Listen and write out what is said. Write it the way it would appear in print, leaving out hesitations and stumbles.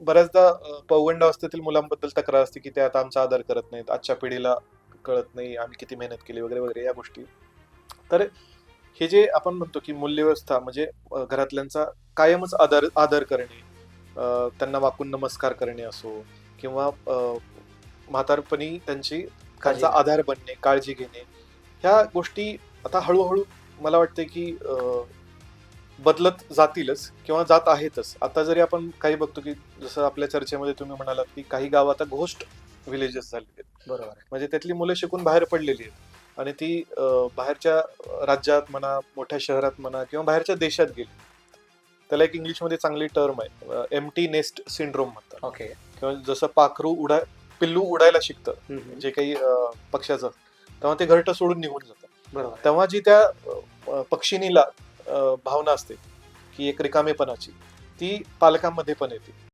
बऱ्याचदा पौगंडावस्थेतील मुलांबद्दल तक्रार असते की ते आता आमचा आदर करत नाहीत, आजच्या पिढीला कळत नाही आम्ही किती मेहनत केली वगैरे वगैरे या गोष्टी. तर हे जे आपण म्हणतो की मूल्यव्यवस्था म्हणजे घरातल्यांचा कायमच आदर आदर करणे, त्यांना वाकून नमस्कार करणे असो, किंवा म्हातारपणी त्यांची काळजी त्यांचा घेणे. आधार बनणे, काळजी घेणे, ह्या गोष्टी आता हळूहळू मला वाटते की बदलत जातीलच किंवा जात आहेतच. आता जरी आपण काही बघतो की जसं आपल्या चर्चेमध्ये तुम्ही म्हणालात की काही गाव आता घोस्ट विलेजेस झालेले आहेत, बरोबर आहे. म्हणजे त्यातली मुलं शिकून बाहेर पडलेली आहेत आणि ती बाहेरच्या राज्यात म्हणा, मोठ्या शहरात म्हणा, किंवा बाहेरच्या देशात गेली. त्याला एक इंग्लिशमध्ये चांगली टर्म आहे, एम्प्टी नेस्ट सिंड्रोम म्हणतात. ओके. किंवा जसं पाखरू पिल्लू उडायला शिकतं, जे काही पक्ष्याचं, तेव्हा ते घरटं सोडून निघून जातं. बरोबर आहे. तेव्हा जी त्या पक्षिणीला भावना असते की एक रिकामेपणाची, ती पालकांमध्ये पण येते.